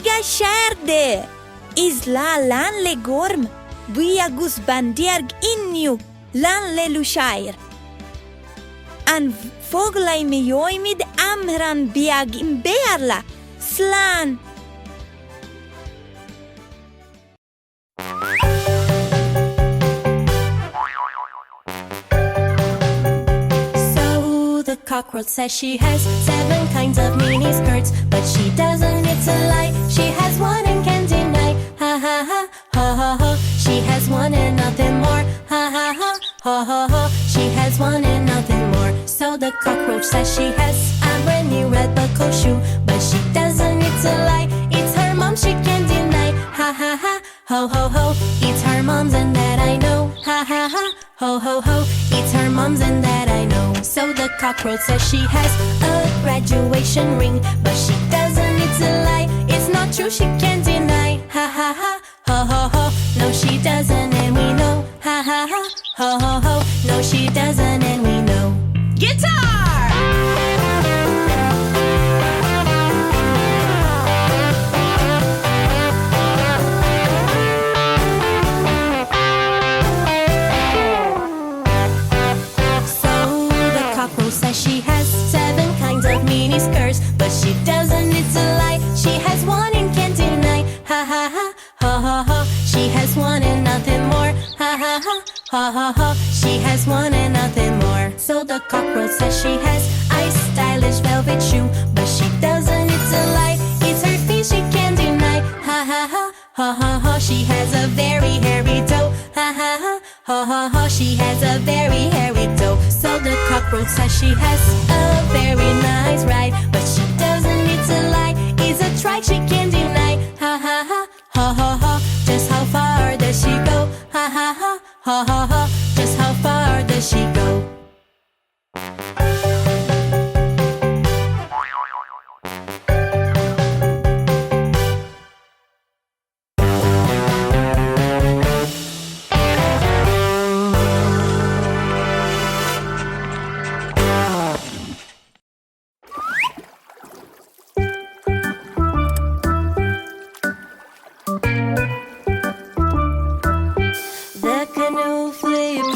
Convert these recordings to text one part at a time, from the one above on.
Beaga sharde. Isla lan le gorm. Bui agus bandierg inniu lan le lushair. An Foghlaim jóimid Amhráin beag in bearla. Slan. The cockroach says she has 7 kinds of mini skirts, but she doesn't, it's a lie. She has one and can't deny. Ha ha ha, ha ha ha. She has one and nothing more. Ha ha ha, ha ha ha. She has one and nothing more. So the cockroach says she has a brand new red buckle shoe, but she doesn't, it's a lie. It's her mom, she can't deny. Ha ha ha, ho ho ho. It's her mom's and that I know. Ha ha ha, ho ho ho. It's her mom's and that I know. So the cockroach says she has a graduation ring, but she doesn't, it's a lie. It's not true, she can't deny. Ha ha ha, ho ho ho. No, she doesn't and we know. Ha ha ha, ho ho ho. No, she doesn't and we know. Guitar! Says she has 7 kinds of mini skirts, but she doesn't, it's a lie. She has one and can't deny. Ha ha ha, ha ha ha. She has one and nothing more. Ha ha ha, ha ha ha. She has one and nothing more. So the cockroach says she has a stylish velvet shoe, but she doesn't, it's a lie. It's her feet, she can't deny. Ha ha ha, ha ha ha. She has a very hairy toe. Ha ha ha, ha ha ha. She has a very hairy toe. So the cockroach says she has a very nice ride, but she doesn't, it's a lie. It's a trike, she can't deny. Ha ha ha, ha ha ha. Just how far does she go? Ha ha ha, ha ha ha. Just how far does she go?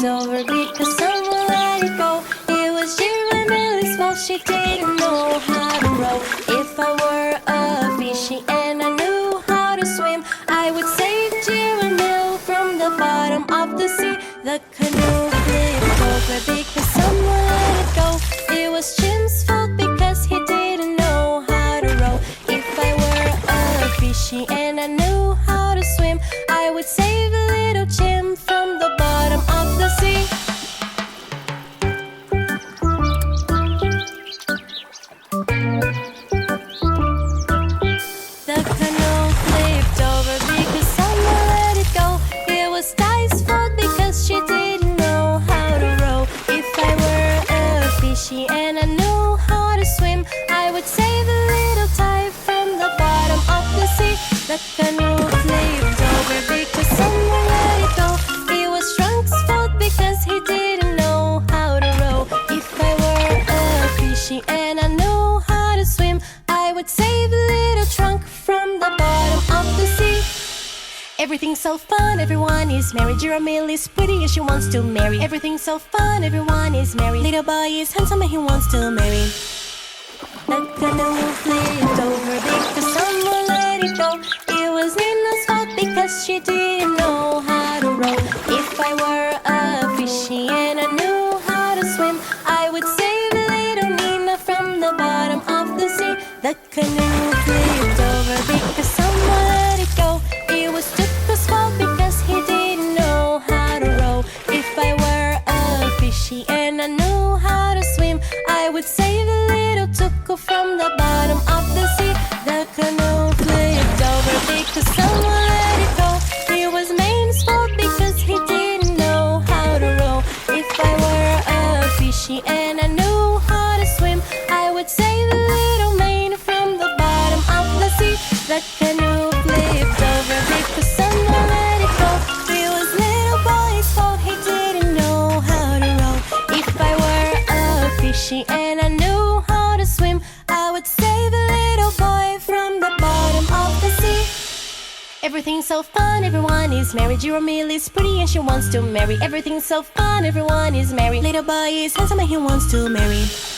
Over because someone let it go. It was Giramille's fault, she didn't know how to row. If I were a fishy and I knew how to swim, I would save Giramille from the bottom of the sea. The canoe flipped over because someone let it go. It was Jim's fault because he didn't know how to row. If I were a fishy and I knew how to swim, I would save little Jim from the bottom of the sea. The canoe flipped over because someone let it go. It was Ty's fault because she didn't know how to row. If I were a fishy and I knew how to swim, I would save a little Ty from the bottom of the sea. The canoe flipped over because someone let it go. It was Trunk's fault because he didn't know how to row. If I were a fishy and I knew how to swim, I would save a little Trunk from the bottom of the sea. Everything's so fun, everyone is merry. Giramille is pretty and she wants to marry. Everything's so fun, everyone is merry. Little boy is handsome and he wants to marry. The canoe flipped over because someone let it go. It was Nina's fault because she didn't know how to row. If I were a fishy and I knew how to swim, I would save little Nina from the bottom of the sea. The canoe flipped over because someone let it go. It was Tuka's fault because he didn't know how to row. If I were a fishy and I knew how to swim, I would save a little Tuka from the bottom of the sea. The canoe flipped over because someone let it go. It was Main's fault because he didn't know how to row. If I were a fishy and I knew how to swim, I would save a little Main from the bottom of the sea. The canoe flipped over because someone let it go. It was little boy's fault, he didn't know how to row. If I were a fishy and I knew how to swim, I would save a little boy from the bottom of the sea. Everything's so fun, everyone is merry. Giramille is pretty and she wants to marry. Everything's so fun, everyone is merry. Little boy is handsome and he wants to marry.